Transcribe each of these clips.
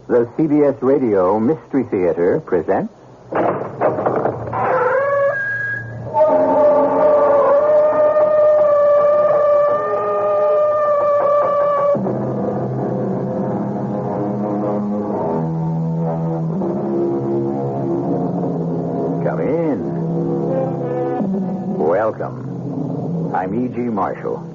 The CBS Radio Mystery Theater presents... Come in. Welcome. I'm E.G. Marshall.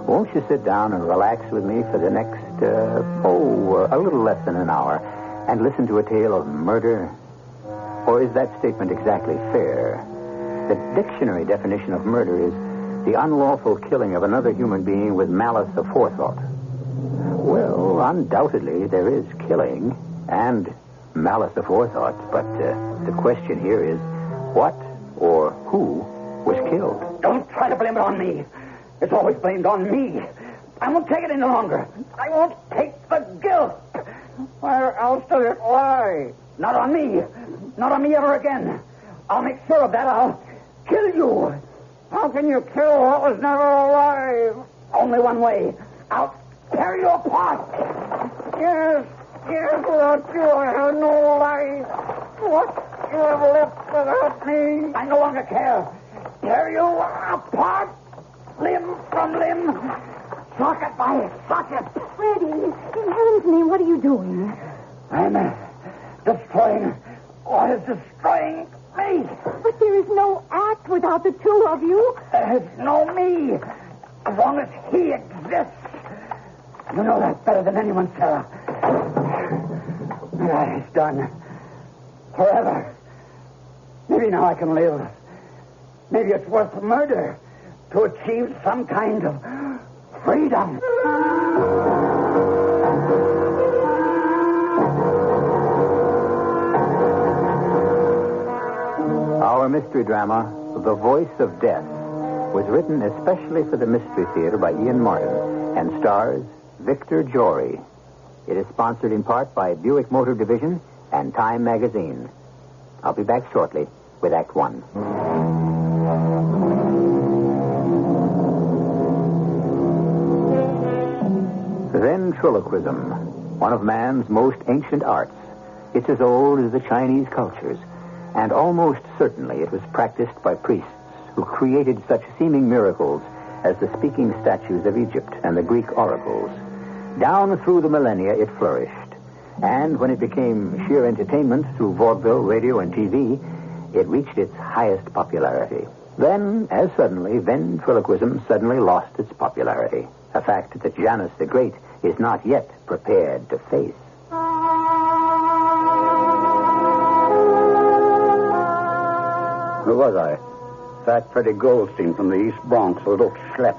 Won't you sit down and relax with me for the next, a little less than an hour, and listen to a tale of murder? Or is that statement exactly fair? The dictionary definition of murder is the unlawful killing of another human being with malice aforethought. Well, undoubtedly there is killing and malice aforethought, but the question here is what or who was killed? Don't try to blame it on me. It's always blamed on me. I won't take it any longer. I won't take the guilt. Where else does it lie? Not on me. Not on me ever again. I'll make sure of that. I'll kill you. How can you kill what was never alive? Only one way. I'll tear you apart. Yes, without you I have no life. What you have left without me? I no longer care. Tear you apart. Limb from limb. Socket by socket. Freddie, in heaven's name, what are you doing? I'm destroying what is destroying me. But there is no act without the two of you. There's no me. As long as he exists. You know that better than anyone, Sarah. That is done. Forever. Maybe now I can live. Maybe it's worth murder to achieve some kind of freedom. Our mystery drama, The Voice of Death, was written especially for the Mystery Theater by Ian Martin and stars Victor Jory. It is sponsored in part by Buick Motor Division and Time Magazine. I'll be back shortly with Act One. Ventriloquism, one of man's most ancient arts. It's as old as the Chinese cultures, and almost certainly it was practiced by priests who created such seeming miracles as the speaking statues of Egypt and the Greek oracles. Down through the millennia, it flourished, and when it became sheer entertainment through vaudeville, radio, and TV, it reached its highest popularity. Then, as suddenly, ventriloquism suddenly lost its popularity, a fact that Janus the Great is not yet prepared to face. Who was I? Fat Freddie Goldstein from the East Bronx, a little schlep.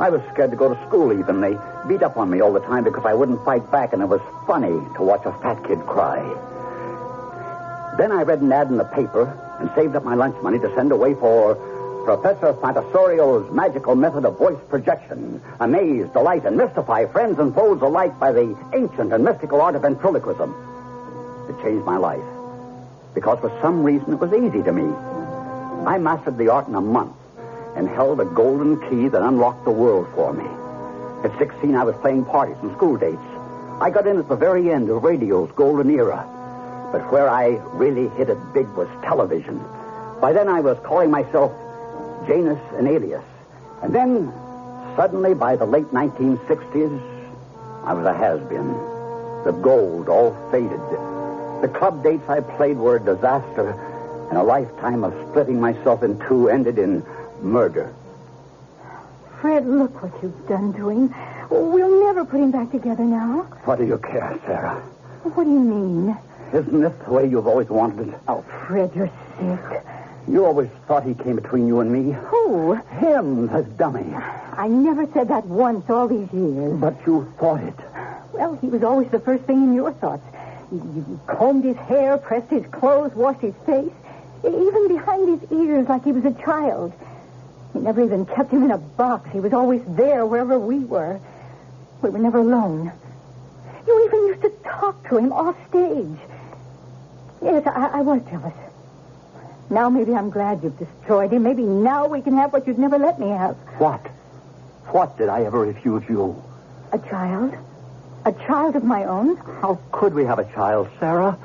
I was scared to go to school even. They beat up on me all the time because I wouldn't fight back, and it was funny to watch a fat kid cry. Then I read an ad in the paper and saved up my lunch money to send away for Professor Fantasorio's magical method of voice projection. Amaze, delight, and mystify friends and foes alike by the ancient and mystical art of ventriloquism. It changed my life. Because for some reason it was easy to me. I mastered the art in a month and held a golden key that unlocked the world for me. At 16, I was playing parties and school dates. I got in at the very end of radio's golden era. But where I really hit it big was television. By then I was calling myself Janus an alias. And then, suddenly, by the late 1960s, I was a has-been. The gold all faded. The club dates I played were a disaster, and a lifetime of splitting myself in two ended in murder. Fred, look what you've done to him. We'll never put him back together now. What do you care, Sarah? What do you mean? Isn't this the way you've always wanted it? Oh, Fred, you're sick. You always thought he came between you and me. Who? Him, the dummy. I never said that once all these years. But you thought it. Well, he was always the first thing in your thoughts. You combed his hair, pressed his clothes, washed his face, even behind his ears like he was a child. You never even kept him in a box. He was always there wherever we were. We were never alone. You even used to talk to him off stage. Yes, I was jealous. Now maybe I'm glad you've destroyed him. Maybe now we can have what you'd never let me have. What? What did I ever refuse you? A child? A child of my own? How could we have a child, Sarah?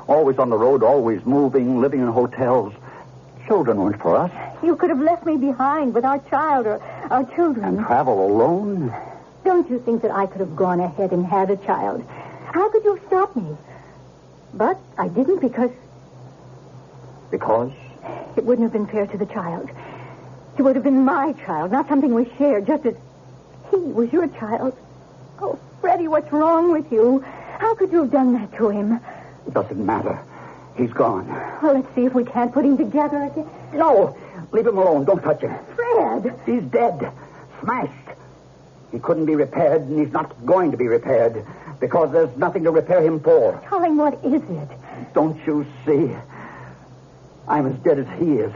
Always on the road, always moving, living in hotels. Children weren't for us. You could have left me behind with our child or our children. And travel alone? Don't you think that I could have gone ahead and had a child? How could you have stopped me? But I didn't because... Because? It wouldn't have been fair to the child. It would have been my child, not something we shared, just as he was your child. Oh, Freddie, what's wrong with you? How could you have done that to him? It doesn't matter. He's gone. Well, let's see if we can't put him together again. No! Leave him alone. Don't touch him. Fred! He's dead. Smashed. He couldn't be repaired, and he's not going to be repaired because there's nothing to repair him for. Darling, what is it? Don't you see? I'm as dead as he is.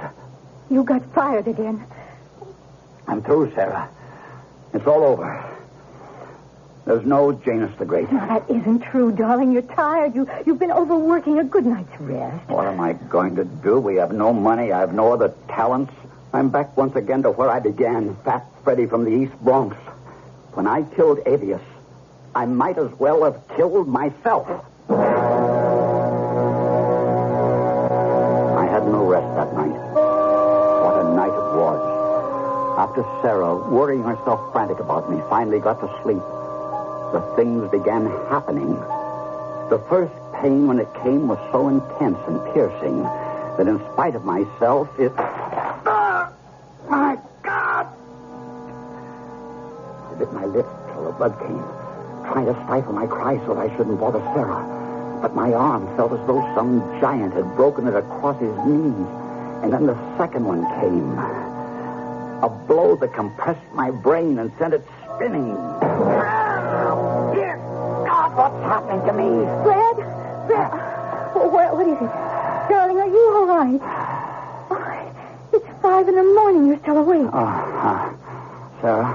You got fired again. I'm through, Sarah. It's all over. There's no Janus the Great. No, that isn't true, darling. You're tired. You've been overworking. A good night's rest. What am I going to do? We have no money. I have no other talents. I'm back once again to where I began, Fat Freddy from the East Bronx. When I killed Avius, I might as well have killed myself. I had no rest that night. What a night it was. After Sarah, worrying herself frantic about me, finally got to sleep, the things began happening. The first pain when it came was so intense and piercing that in spite of myself, it... My God! I bit my lip till the blood came, trying to stifle my cry so that I shouldn't bother Sarah. But my arm felt as though some giant had broken it across his knees. And then the second one came. A blow that compressed my brain and sent it spinning. Dear God, what's happening to me? Fred? What is it? Darling, are you all right? Oh, it's 5 a.m. You're still awake. Sarah,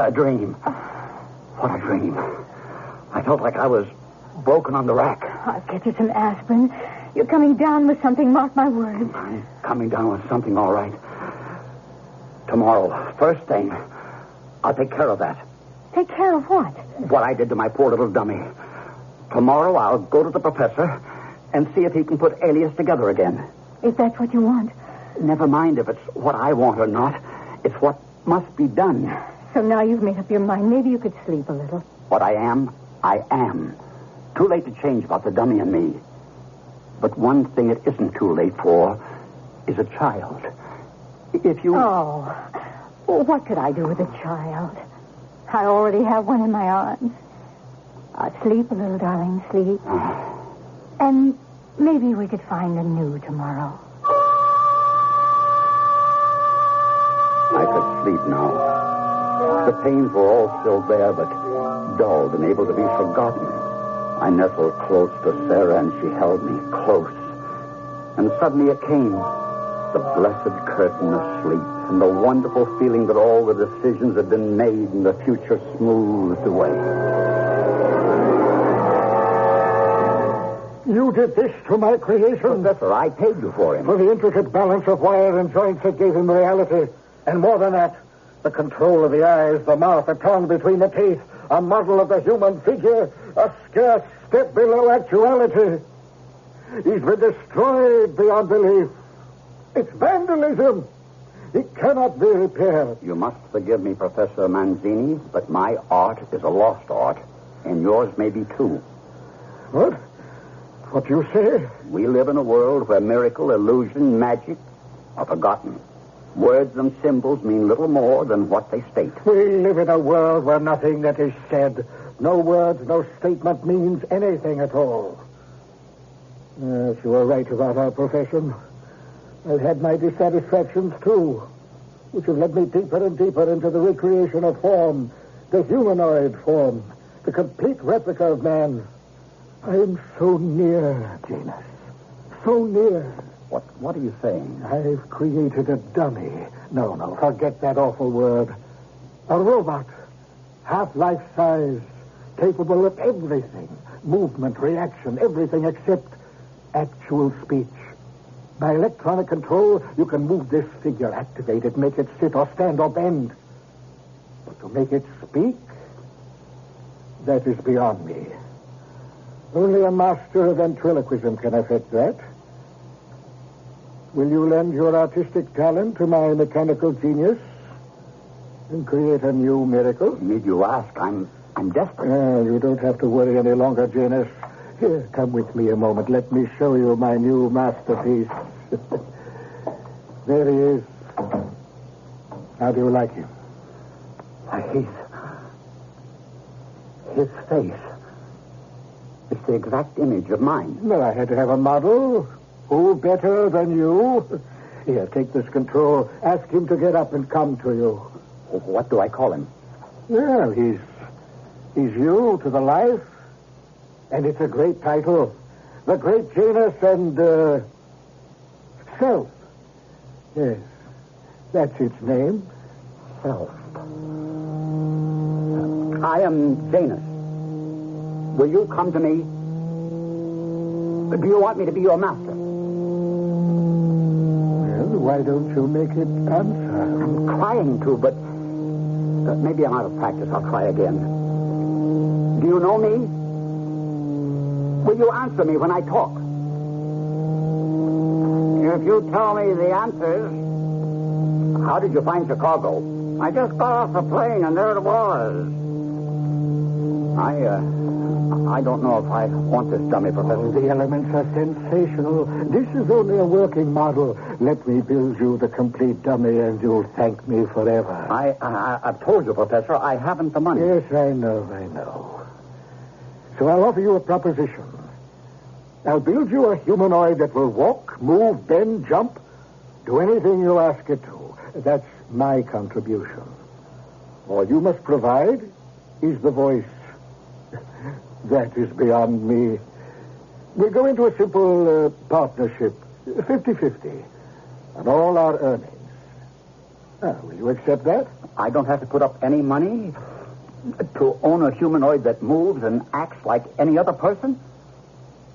a dream. What a dream. I felt like I was broken on the rack. I'll get you some aspirin. You're coming down with something, mark my words. I'm coming down with something, all right. Tomorrow, first thing, I'll take care of that. Take care of what? What I did to my poor little dummy. Tomorrow, I'll go to the professor and see if he can put Alias together again. If that's what you want. Never mind if it's what I want or not. It's what must be done. So now you've made up your mind. Maybe you could sleep a little. What I am. Too late to change about the dummy and me. But one thing it isn't too late for is a child. If you... Oh, well, what could I do with a child? I already have one in my arms. Sleep a little, darling, sleep. And maybe we could find a new tomorrow. I could sleep now. The pains were all still there, but dulled and able to be forgotten. I nestled close to Sarah, and she held me close. And suddenly it came. The blessed curtain of sleep, and the wonderful feeling that all the decisions had been made and the future smoothed away. You did this to my creation. Professor, I paid you for him. For the intricate balance of wire and joints that gave him reality. And more than that, the control of the eyes, the mouth, the tongue between the teeth, a model of the human figure, a scarce step below actuality. He's been destroyed beyond belief. It's vandalism. It cannot be repaired. You must forgive me, Professor Manzini, but my art is a lost art, and yours may be too. What? What do you say? We live in a world where miracle, illusion, magic are forgotten. Words and symbols mean little more than what they state. We live in a world where nothing that is said, no words, no statement means anything at all. Yes, you are right about our profession. I've had my dissatisfactions, too, which have led me deeper and deeper into the recreation of form, the humanoid form, the complete replica of man. I am so near, Janus. So near. What are you saying? I've created a dummy. No, forget that awful word. A robot, half life size, capable of everything. Movement, reaction, everything except actual speech. By electronic control, you can move this figure, activate it, make it sit or stand or bend. But to make it speak? that is beyond me. Only a master of ventriloquism can effect that. Will you lend your artistic talent to my mechanical genius and create a new miracle? Need you ask? I'm desperate. You don't have to worry any longer, Janus. Here, come with me a moment. Let me show you my new masterpiece. There he is. How do you like him? His face. It's the exact image of mine. Well, I had to have a model. Who better than you? Here, take this control. Ask him to get up and come to you. What do I call him? Well, he's you to the life. And it's a great title. The Great Janus and, Self. Yes, that's its name. Self. I am Janus. Will you come to me? Do you want me to be your master? Well, why don't you make it answer? I'm trying to, but maybe I'm out of practice. I'll try again. Do you know me? Will you answer me when I talk? If you tell me the answers. How did you find Chicago? I just got off the plane and there it was. I don't know if I want this dummy, Professor. Oh, the elements are sensational. This is only a working model. Let me build you the complete dummy and you'll thank me forever. I've told you, Professor, I haven't the money. Yes, I know. So I'll offer you a proposition. I'll build you a humanoid that will walk, move, bend, jump, do anything you ask it to. That's my contribution. All you must provide is the voice. That is beyond me. We'll go into a simple partnership, 50-50, on all our earnings. Will you accept that? I don't have to put up any money to own a humanoid that moves and acts like any other person?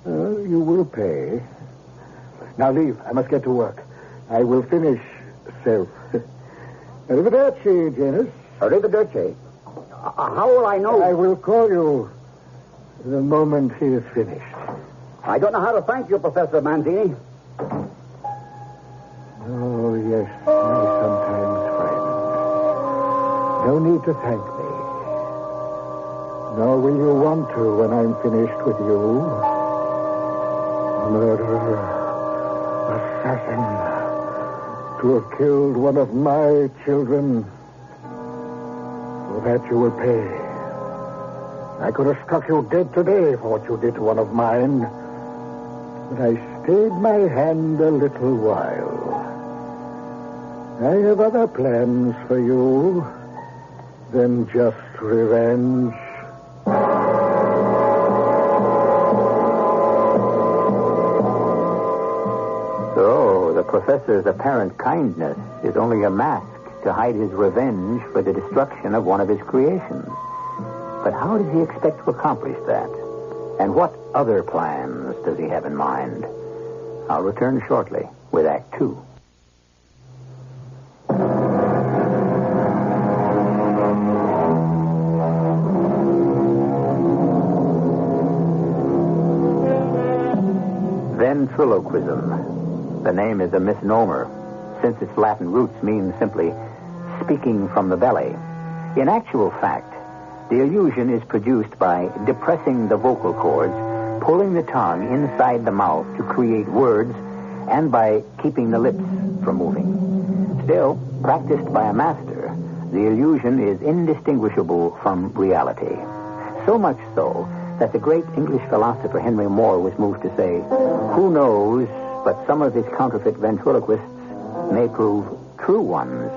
You will pay. Now leave. I must get to work. I will finish Self. Arrivederci, Janus. Arrivederci. How will I know? I will call you the moment he is finished. I don't know how to thank you, Professor Manzini. Oh, yes, my sometimes friend. No need to thank me. Nor will you want to when I'm finished with you. Murderer, assassin, to have killed one of my children. For that you will pay. I could have struck you dead today for what you did to one of mine. But I stayed my hand a little while. I have other plans for you than just revenge. So, the professor's apparent kindness is only a mask to hide his revenge for the destruction of one of his creations. But how does he expect to accomplish that? And what other plans does he have in mind? I'll return shortly with Act 2. Ventriloquism. The name is a misnomer, since its Latin roots mean simply speaking from the belly. In actual fact, the illusion is produced by depressing the vocal cords, pulling the tongue inside the mouth to create words, and by keeping the lips from moving. Still, practiced by a master, the illusion is indistinguishable from reality. So much so that the great English philosopher Henry Moore was moved to say, "Who knows, but some of his counterfeit ventriloquists may prove true ones,"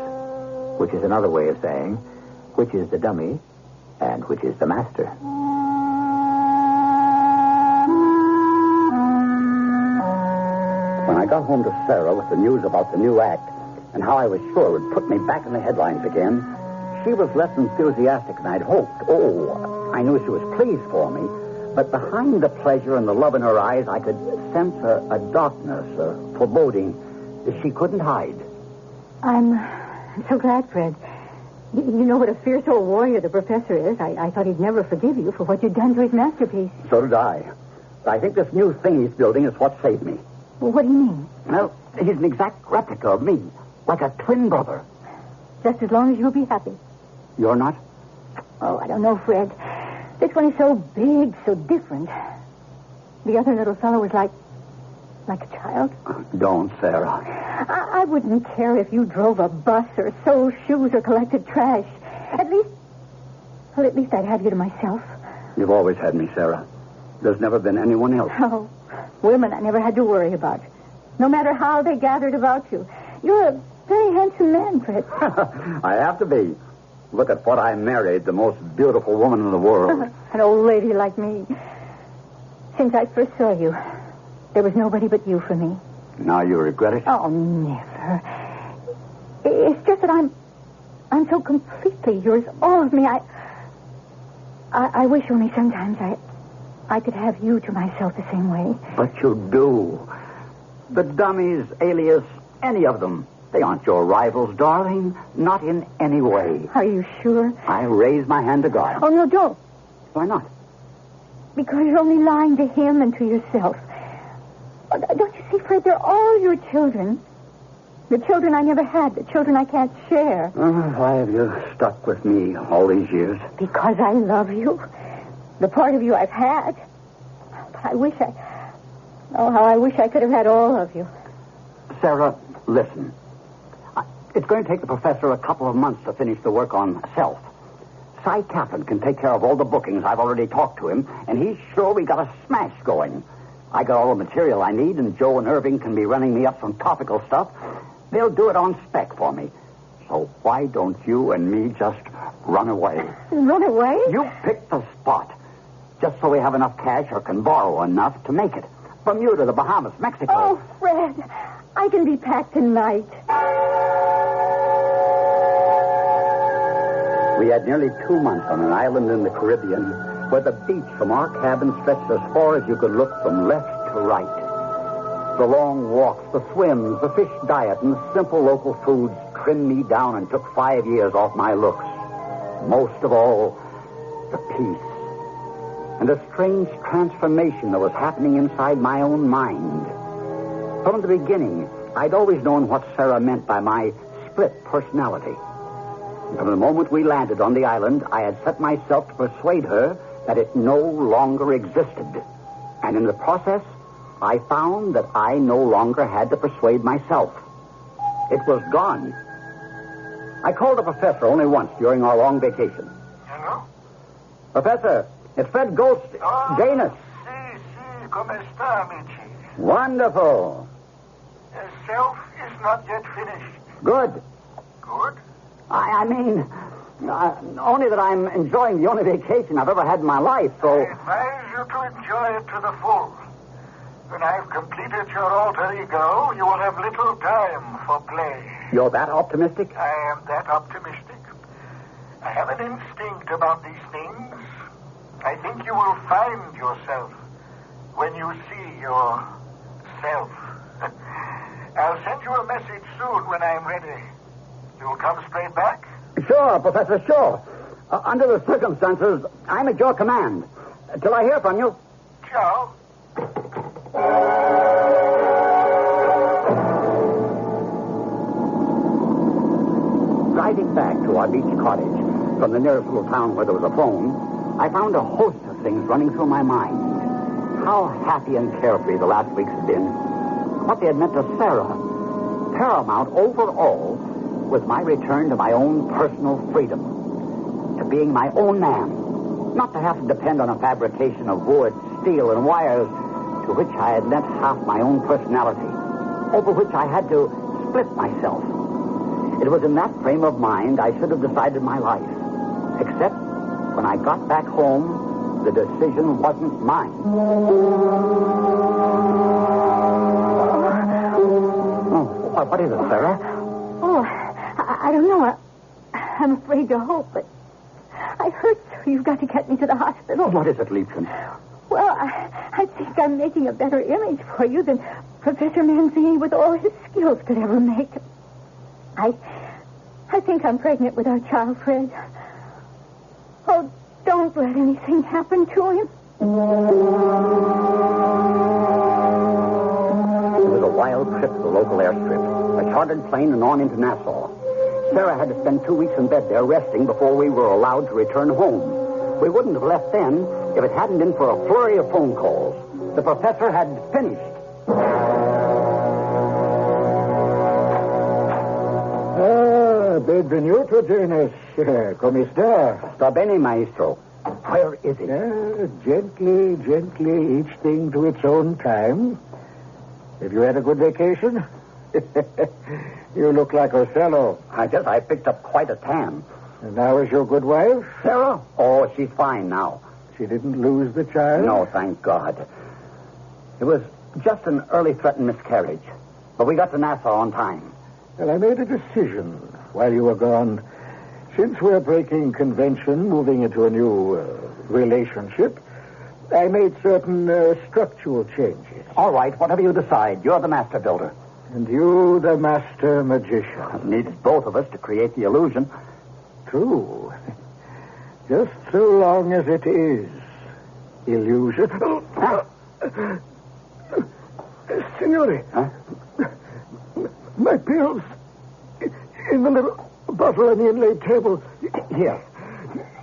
which is another way of saying, which is the dummy and which is the master. When I got home to Sarah with the news about the new act and how I was sure it would put me back in the headlines again, she was less enthusiastic than I'd hoped. Oh, I knew she was pleased for me, but behind the pleasure and the love in her eyes, I could sense a darkness, a foreboding that she couldn't hide. I'm so glad, Fred. You know what a fierce old warrior the professor is. I thought he'd never forgive you for what you'd done to his masterpiece. So did I. But I think this new thing he's building is what saved me. Well, what do you mean? Well, he's an exact replica of me, like a twin brother. Just as long as you'll be happy. You're not? Oh, I don't know, Fred. This one is so big, so different. The other little fellow was like a child. Don't, Sarah. I wouldn't care if you drove a bus or sold shoes or collected trash. At least I'd have you to myself. You've always had me, Sarah. There's never been anyone else. Oh, women I never had to worry about. No matter how they gathered about you. You're a very handsome man, Fred. I have to be. Look at what I married, the most beautiful woman in the world. An old lady like me. Since I first saw you, there was nobody but you for me. Now you regret it? Oh, never. It's just that I'm so completely yours, all of me. I wish only sometimes I could have you to myself the same way. But you do. The dummies, Alias, any of them. They aren't your rivals, darling. Not in any way. Are you sure? I raise my hand to God. Oh, no, don't. Why not? Because you're only lying to him and to yourself. Don't you see, Fred, they're all your children. The children I never had, the children I can't share. Why have you stuck with me all these years? Because I love you. The part of you I've had. But how I wish I could have had all of you. Sarah, listen. It's going to take the professor a couple of months to finish the work on Self. Cy Kaplan can take care of all the bookings. I've already talked to him, and he's sure we got a smash going. I got all the material I need, and Joe and Irving can be running me up some topical stuff. They'll do it on spec for me. So why don't you and me just run away? Run away? You pick the spot. Just so we have enough cash or can borrow enough to make it. Bermuda, the Bahamas, Mexico. Oh, Fred, I can be packed tonight. We had nearly 2 months on an island in the Caribbean where the beach from our cabin stretched as far as you could look from left to right. The long walks, the swims, the fish diet, and the simple local foods trimmed me down and took 5 years off my looks. Most of all, the peace. And a strange transformation that was happening inside my own mind. From the beginning, I'd always known what Sarah meant by my split personality. From the moment we landed on the island, I had set myself to persuade her that it no longer existed. And in the process, I found that I no longer had to persuade myself. It was gone. I called the professor only once during our long vacation. Hello? Professor, it's Fred Goldstein. Janus. Si, come sta, amici? Wonderful. Self is not yet finished. Good. Good? I mean, only that I'm enjoying the only vacation I've ever had in my life, so... I advise you to enjoy it to the full. When I've completed your alter ego, you will have little time for play. You're that optimistic? I am that optimistic. I have an instinct about these things. I think you will find yourself when you see yourself. I'll send you a message soon when I'm ready. You'll come straight back? Sure, Professor, sure. Under the circumstances, I'm at your command. Till I hear from you. Ciao. Driving back to our beach cottage from the nearest little town where there was a phone, I found a host of things running through my mind. How happy and carefree the last weeks had been. What they had meant to Sarah. Paramount over all was my return to my own personal freedom. To being my own man. Not to have to depend on a fabrication of wood, steel, and wires to which I had lent half my own personality. Over which I had to split myself. It was in that frame of mind I should have decided my life. Except when I got back home, the decision wasn't mine. Oh, what is it, Sarah? Oh, I don't know. I'm afraid to hope, but I hurt so you've got to get me to the hospital. What is it, Liebchen? Well, I think I'm making a better image for you than Professor Manzini with all his skills could ever make. I I think I'm pregnant with our child, Fred. Oh, don't let anything happen to him. It was a wild trip to the local airstrip, a chartered plane and on into Nassau. Sarah had to spend 2 weeks in bed there resting before we were allowed to return home. We wouldn't have left then if it hadn't been for a flurry of phone calls. The professor had finished. Benvenuto, Janus. Come sta? Sta bene, maestro. Where is it? Gently, each thing to its own time. Have you had a good vacation? You look like Othello. I guess I picked up quite a tan. And how is your good wife? Sarah? Oh, she's fine now. She didn't lose the child? No, thank God. It was just an early threatened miscarriage. But we got to Nassau on time. Well, I made a decision while you were gone. Since we're breaking convention, moving into a new relationship, I made certain structural changes. All right, whatever you decide. You're the master builder. And you, the master magician. It needs both of us to create the illusion. True. Just so long as it is illusion. Signore. Huh? My pills in the little bottle on the inlaid table. Here.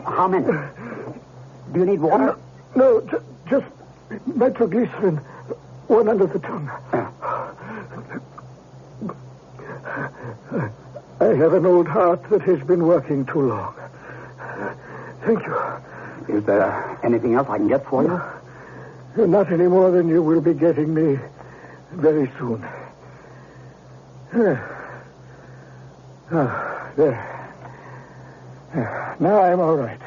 How many? Do you need water? No, just nitroglycerin. One under the tongue. I have an old heart that has been working too long. Thank you. Is there anything else I can get for you? Not any more than you will be getting me very soon. There. Now I'm all right.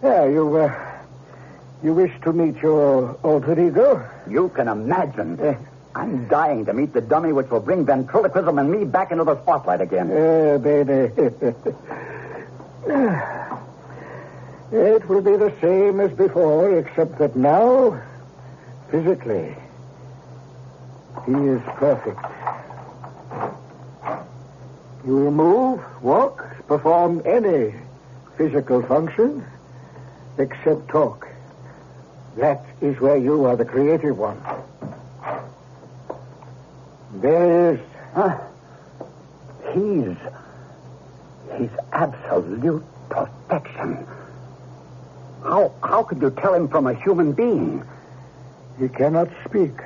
Yeah, you wish to meet your alter ego? You can imagine. I'm dying to meet the dummy which will bring ventriloquism and me back into the spotlight again. Baby. It will be the same as before, except that now, physically, he is perfect. You will move, walk, perform any physical function except talk. That is where you are the creative one. There is... He's absolute perfection. How could you tell him from a human being? He cannot speak.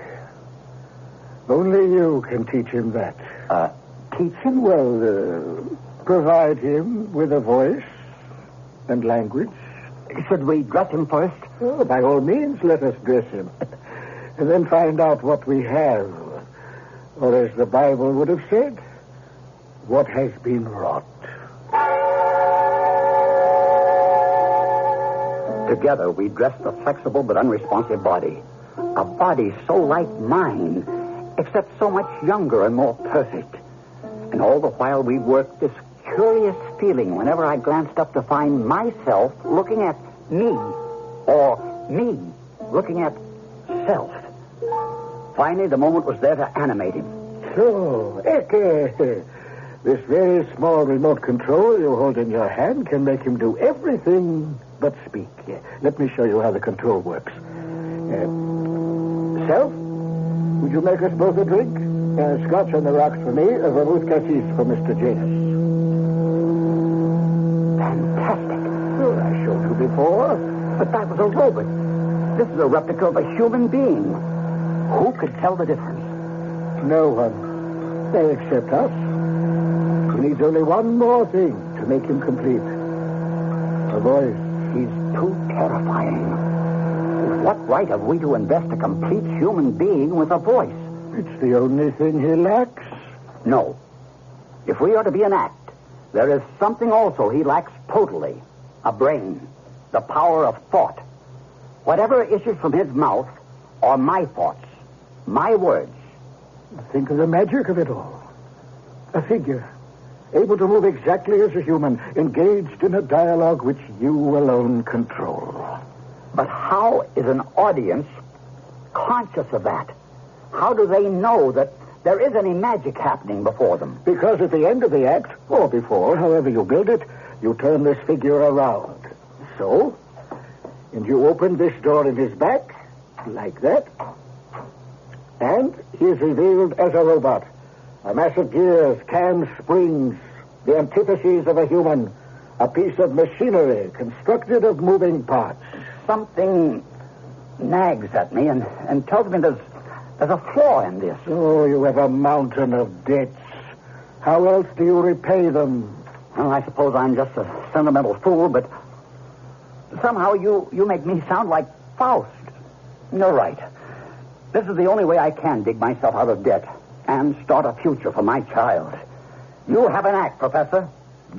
Only you can teach him that. Teach him? Well, provide him with a voice and language. Should we dress him first? Oh, by all means, let us dress him. And then find out what we have. Or as the Bible would have said, what has been wrought. Together, we dressed the flexible but unresponsive body. A body so like mine, except so much younger and more perfect. And all the while we worked this curious feeling whenever I glanced up to find myself looking at me, or me looking at self. Finally, the moment was there to animate him. So, this very small remote control you hold in your hand can make him do everything but speak. Let me show you how the control works. Self, would you make us both a drink? Scotch on the rocks for me, a vermouth cassis for Mr. Janus. Fantastic. Oh, I showed you before. But that was a robot. This is a replica of a human being. Who could tell the difference? No one. Except us. He needs only one more thing to make him complete. A voice. He's too terrifying. What right have we to invest a complete human being with a voice? It's the only thing he lacks. No. If we are to be an act, there is something also he lacks totally. A brain. The power of thought. Whatever issues from his mouth are my thoughts. My words. Think of the magic of it all. A figure, able to move exactly as a human, engaged in a dialogue which you alone control. But how is an audience conscious of that? How do they know that there is any magic happening before them? Because at the end of the act, or before, however you build it, you turn this figure around. So, and you open this door in his back, like that, and he is revealed as a robot. A mass of gears, cams, springs, the antitheses of a human, a piece of machinery constructed of moving parts. Something nags at me and tells me there's a flaw in this. Oh, you have a mountain of debts. How else do you repay them? Well, I suppose I'm just a sentimental fool, but somehow you make me sound like Faust. You're right. This is the only way I can dig myself out of debt and start a future for my child. You have an act, Professor.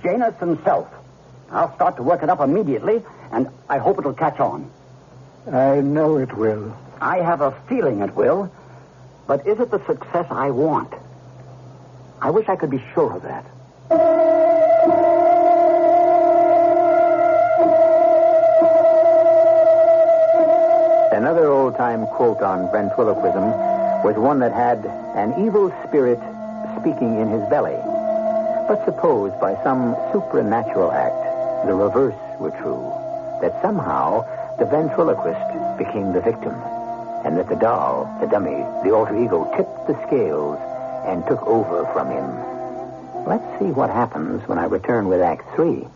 Janus and Self. I'll start to work it up immediately, and I hope it'll catch on. I know it will. I have a feeling it will, but is it the success I want? I wish I could be sure of that. Another old-time quote on ventriloquism was one that had an evil spirit speaking in his belly. But suppose by some supernatural act the reverse were true, that somehow the ventriloquist became the victim, and that the doll, the dummy, the alter ego tipped the scales and took over from him. Let's see what happens when I return with Act 3.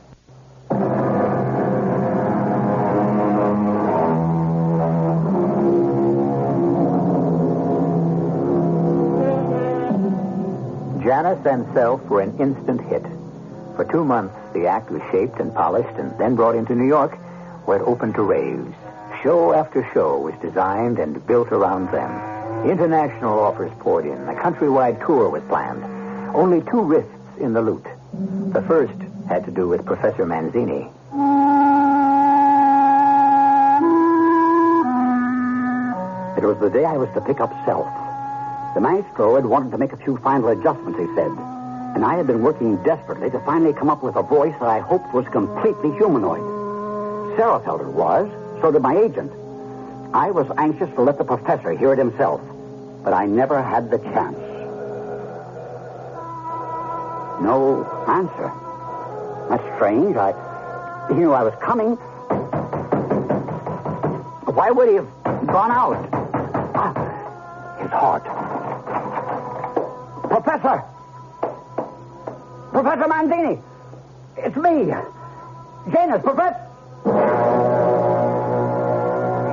Janus and Self were an instant hit. For 2 months, the act was shaped and polished and then brought into New York, where it opened to raves. Show after show was designed and built around them. International offers poured in. A countrywide tour was planned. Only 2 risks in the loot. The first had to do with Professor Manzini. It was the day I was to pick up Self. The maestro had wanted to make a few final adjustments, he said. And I had been working desperately to finally come up with a voice that I hoped was completely humanoid. Sarah felt it was. So did my agent. I was anxious to let the professor hear it himself, but I never had the chance. No answer. That's strange. He knew I was coming. Why would he have gone out? His heart. Professor! Professor Manzini! It's me! Janus, Professor!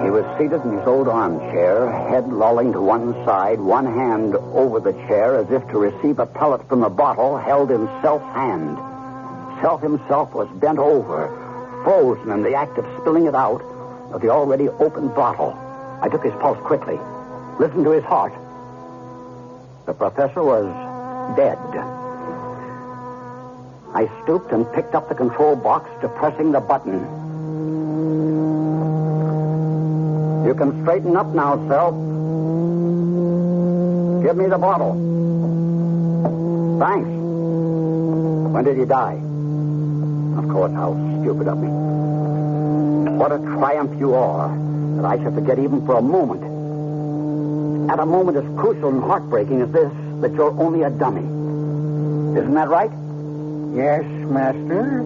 He was seated in his old armchair, head lolling to one side, one hand over the chair as if to receive a pellet from the bottle held in Self's hand. Self himself was bent over, frozen in the act of spilling it out of the already opened bottle. I took his pulse quickly, listened to his heart. The professor was dead. I stooped and picked up the control box, depressing the button. You can straighten up now, Self. Give me the bottle. Thanks. When did he die? Of course, how stupid of me. What a triumph you are, that I should forget even for a moment. At a moment as crucial and heartbreaking as this, that you're only a dummy. Isn't that right? Yes, Master.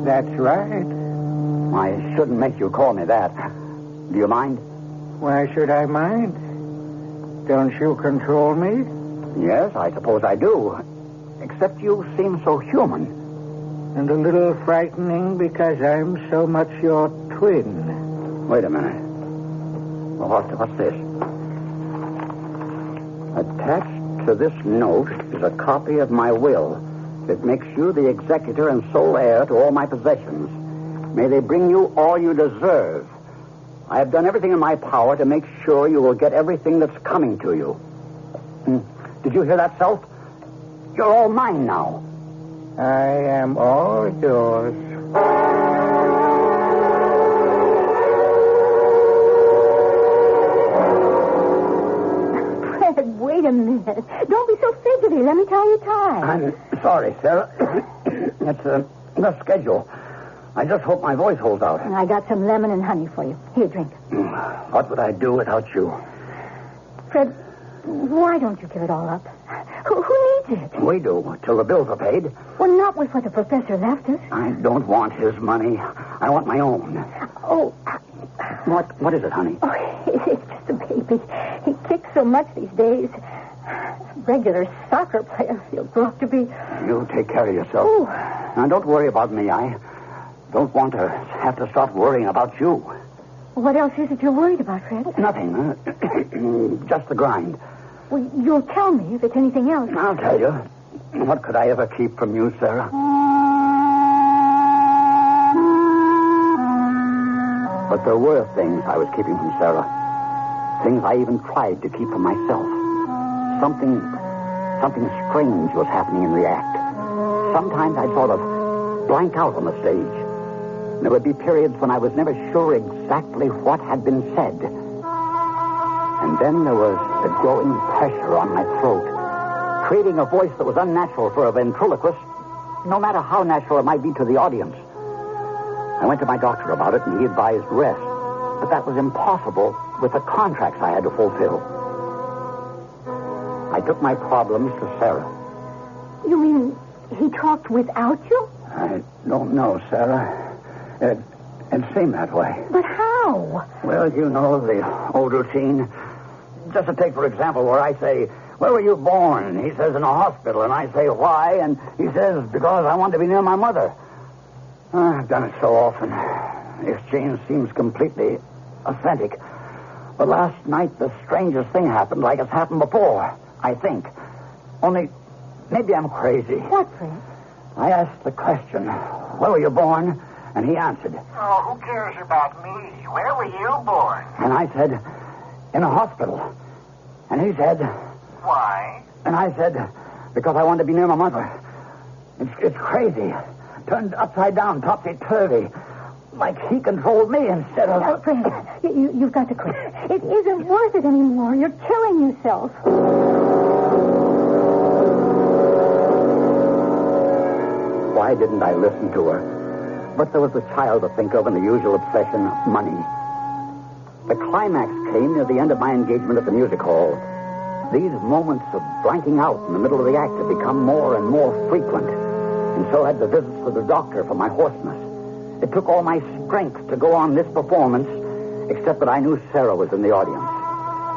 That's right. I shouldn't make you call me that. Do you mind? Why should I mind? Don't you control me? Yes, I suppose I do. Except you seem so human. And a little frightening because I'm so much your twin. Wait a minute. Well, what's this? Attached to this note is a copy of my will. It makes you the executor and sole heir to all my possessions. May they bring you all you deserve. I have done everything in my power to make sure you will get everything that's coming to you. Did you hear that, Self? You're all mine now. I am all yours. Fred, wait a minute. Don't be so fidgety. Let me tie your tie. I'm sorry, Sarah. It's the schedule. I just hope my voice holds out. I got some lemon and honey for you. Here, drink. What would I do without you? Fred, Why don't you give it all up? Who needs it? We do, till the bills are paid. Well, not with what the professor left us. I don't want his money. I want my own. Oh. What is it, honey? Oh, it's just a baby. He kicks so much these days. Regular soccer player he'll grow up to be. You take care of yourself. Ooh. Now, don't worry about me. I don't want to have to start worrying about you. What else is it you're worried about, Fred? Nothing. Just the grind. Well, you'll tell me if it's anything else. I'll tell you. What could I ever keep from you, Sarah? But there were things I was keeping from Sarah. Things I even tried to keep from myself. Something strange was happening in the act. Sometimes I'd sort of blank out on the stage. There would be periods when I was never sure exactly what had been said. And then there was the growing pressure on my throat, creating a voice that was unnatural for a ventriloquist, no matter how natural it might be to the audience. I went to my doctor about it, and he advised rest. But that was impossible with the contracts I had to fulfill. I took my problems to Sarah. You mean he talked without you? I don't know, Sarah. It seemed that way. But how? Well, you know the old routine. Just to take, for example, where I say, "Where were you born?" He says, "In a hospital." And I say, "Why?" And he says, "Because I want to be near my mother." I've done it so often. The exchange seems completely authentic. But last night, the strangest thing happened, like it's happened before, I think. Only, maybe I'm crazy. What, Fred? I asked the question, "Where were you born?" And he answered. Oh, who cares about me? Where were you born? And I said, "In a hospital." And he said, Why? and I said, "Because I wanted to be near my mother." It's crazy. Turned upside down, topsy-turvy. Like he controlled me instead of... Now, Fred, you've got to quit. It isn't worth it anymore. You're killing yourself. Why didn't I listen to her? But there was the child to think of and the usual obsession, money. The climax came near the end of my engagement at the music hall. These moments of blanking out in the middle of the act had become more and more frequent. And so had the visits with the doctor for my hoarseness. It took all my strength to go on this performance, except that I knew Sarah was in the audience.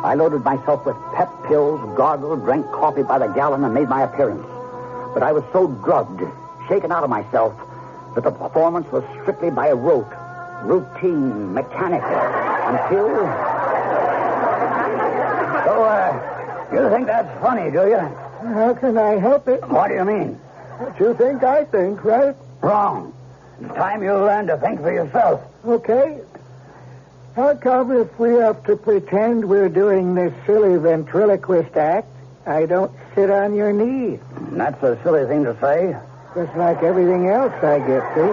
I loaded myself with pep pills, gargled, drank coffee by the gallon, and made my appearance. But I was so drugged, shaken out of myself, that the performance was strictly by rote, routine, mechanical, until... So, you think that's funny, do you? How can I help it? What do you mean? What you think, I think, right? Wrong. It's time you learn to think for yourself. Okay. How come if we have to pretend we're doing this silly ventriloquist act, I don't sit on your knee? That's a silly thing to say. Just like everything else I get to.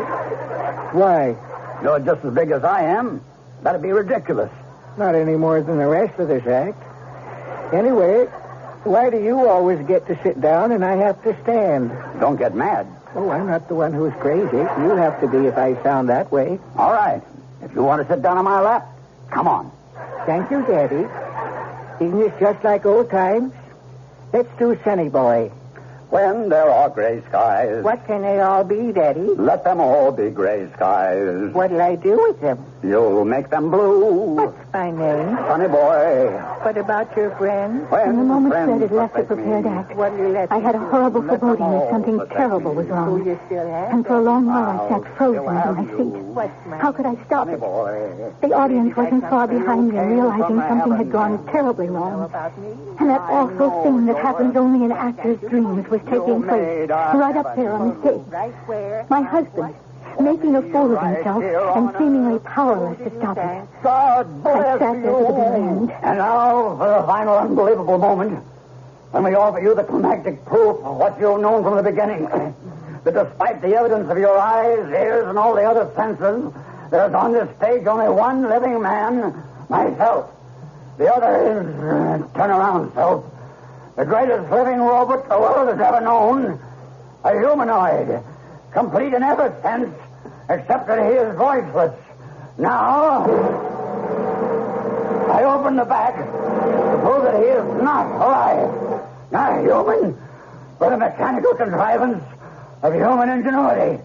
Why? You're just as big as I am. That'd be ridiculous. Not any more than the rest of this act. Anyway, why do you always get to sit down and I have to stand? Don't get mad. Oh, I'm not the one who's crazy. You have to be if I sound that way. All right. If you want to sit down on my lap, come on. Thank you, Daddy. Isn't this just like old times? Let's do Sunny Boy. When there are gray skies. What can they all be, Daddy? Let them all be gray skies. What'll I do with them? You'll make them blue. What's my name? Sunny Boy. What about your friend? From the moment Fred had left the prepared act, I had a horrible foreboding that something terrible was wrong. You still have? And for a long while I sat frozen in my seat. How could I stop it? The audience wasn't far behind me, realizing something had gone terribly wrong. And that awful thing that happens only in actors' dreams was taking place right up there on the stage. My husband, making a fool of himself and seemingly powerless to stop it. God bless I sat there to the very end. And now for the final unbelievable moment, when we offer you the climactic proof of what you've known from the beginning. That despite the evidence of your eyes, ears, and all the other senses, there's on this stage only one living man, myself. The other is, turn around, self, the greatest living robot the world has ever known, a humanoid, complete in every sense, except that he is voiceless. Now, I I opened the bag to prove that he is not alive. Not human, but a mechanical contrivance of human ingenuity.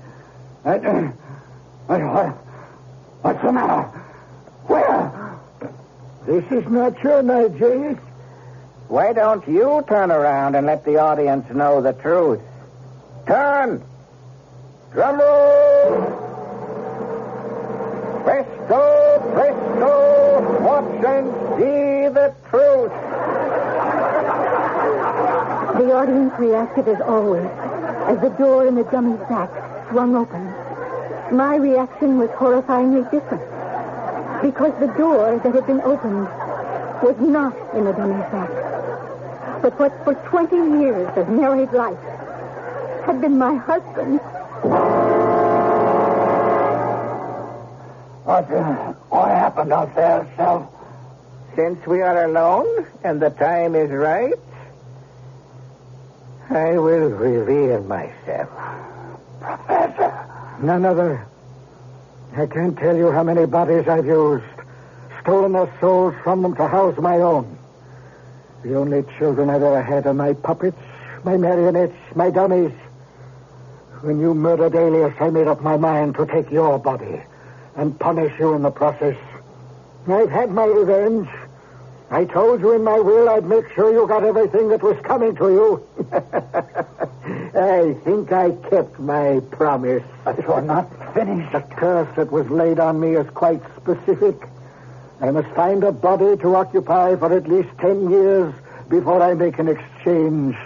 What's the matter? Where? This is not your night, James. Why don't you turn around and let the audience know the truth? Turn! Drum roll! Presto, presto, watch and see the truth. The audience reacted as always, as the door in the dummy's back swung open. My reaction was horrifyingly different, because the door that had been opened was not in the dummy's back, but what for 20 years of married life had been my husband. What happened out there, Self? Since we are alone and the time is right, I will reveal myself. Professor. None other. I can't tell you how many bodies I've used, stolen their souls from them to house my own. The only children I've ever had are my puppets, my marionettes, my dummies. When you murdered Alias, I made up my mind to take your body and punish you in the process. I've had my revenge. I told you in my will I'd make sure you got everything that was coming to you. I think I kept my promise. But you're not finished. The curse that was laid on me is quite specific. I must find a body to occupy for at least 10 years before I make an exchange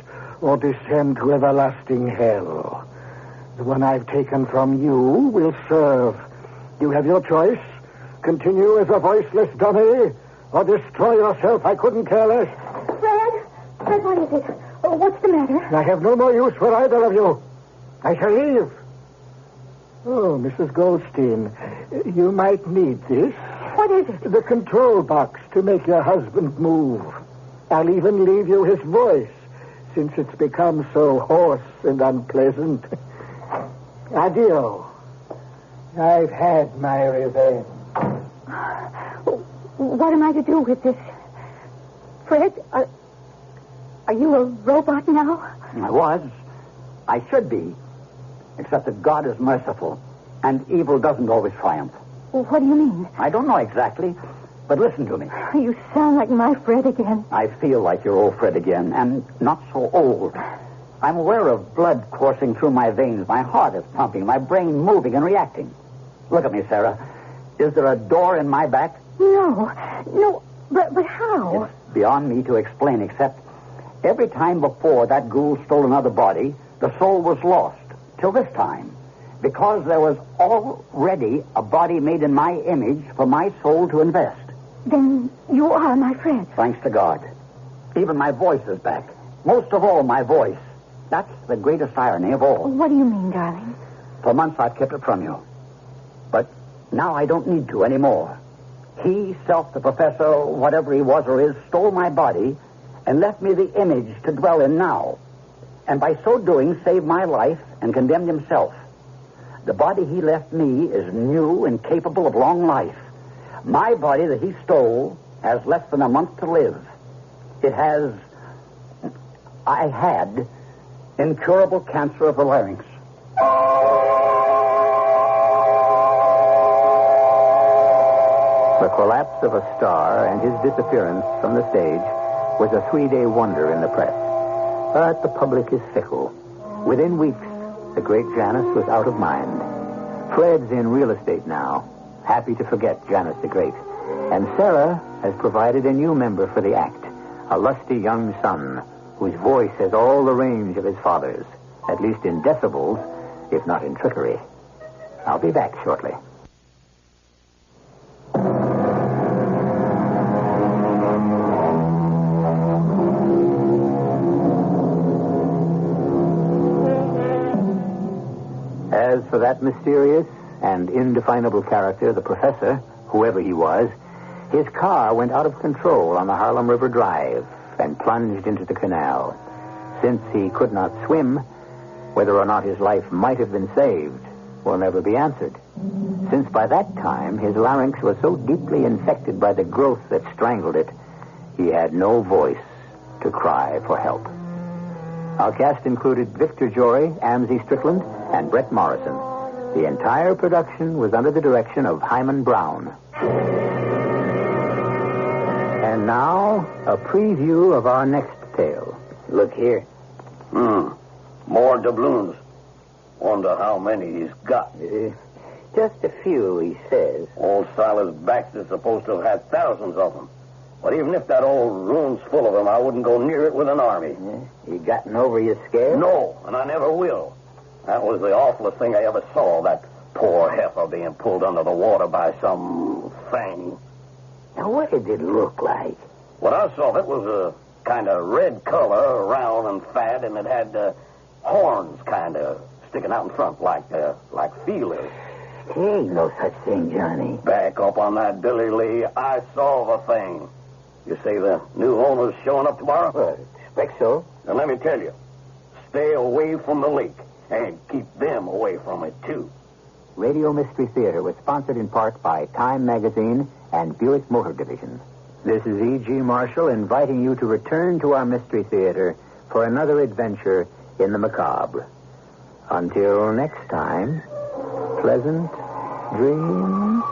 or descend to everlasting hell. The one I've taken from you will serve. You have your choice. Continue as a voiceless dummy or destroy yourself. I couldn't care less. Fred, what is it? Oh, what's the matter? I have no more use for either of you. I shall leave. Oh, Mrs. Goldstein, you might need this. What is it? The control box to make your husband move. I'll even leave you his voice, since it's become so hoarse and unpleasant. Adio. I've had my revenge. What am I to do with this? Fred, are you a robot now? I was. I should be. Except that God is merciful, and evil doesn't always triumph. Well, what do you mean? I don't know exactly, but listen to me. You sound like my Fred again. I feel like your old Fred again, and not so old. I'm aware of blood coursing through my veins. My heart is pumping, my brain moving and reacting. Look at me, Sarah. Is there a door in my back? No, but how? It's beyond me to explain, except every time before that ghoul stole another body, the soul was lost, till this time, because there was already a body made in my image for my soul to invest. Then you are my Fred. Thanks to God. Even my voice is back. Most of all, my voice. That's the greatest irony of all. What do you mean, darling? For months I've kept it from you. But now I don't need to anymore. He, Self, the professor, whatever he was or is, stole my body and left me the image to dwell in now. And by so doing, saved my life and condemned himself. The body he left me is new and capable of long life. My body that he stole has less than a month to live. I had incurable cancer of the larynx. The collapse of a star and his disappearance from the stage was a 3-day wonder in the press. But the public is fickle. Within weeks, the great Janus was out of mind. Fred's in real estate now, happy to forget Janus the Great. And Sarah has provided a new member for the act, a lusty young son whose voice has all the range of his father's, at least in decibels, if not in trickery. I'll be back shortly. As for that mysterious and indefinable character, the professor, whoever he was, his car went out of control on the Harlem River Drive and plunged into the canal. Since he could not swim, whether or not his life might have been saved will never be answered. since by that time his larynx was so deeply infected by the growth that strangled it, he had no voice to cry for help. Our cast included Victor Jory, Amzie Strickland, and Brett Morrison. The entire production was under the direction of Hyman Brown. And now, a preview of our next tale. Look here. More doubloons. Wonder how many he's got. Just a few, he says. Old Silas Baxter's supposed to have had thousands of them. But even if that old room's full of them, I wouldn't go near it with an army. You gotten over your scare? No, and I never will. That was the awfulest thing I ever saw, that poor heifer being pulled under the water by some thing. Now, what did it look like? What I saw of it was a kind of red color, round and fat, and it had horns kind of sticking out in front like feelers. Ain't no such thing, Johnny. Back up on that, Billy Lee. I saw the thing. You say the new owner's showing up tomorrow? Well, expect so. Then let me tell you, stay away from the lake and keep them away from it, too. Radio Mystery Theater was sponsored in part by Time Magazine and Buick Motor Division. This is E.G. Marshall inviting you to return to our Mystery Theater for another adventure in the macabre. Until next time, pleasant dreams.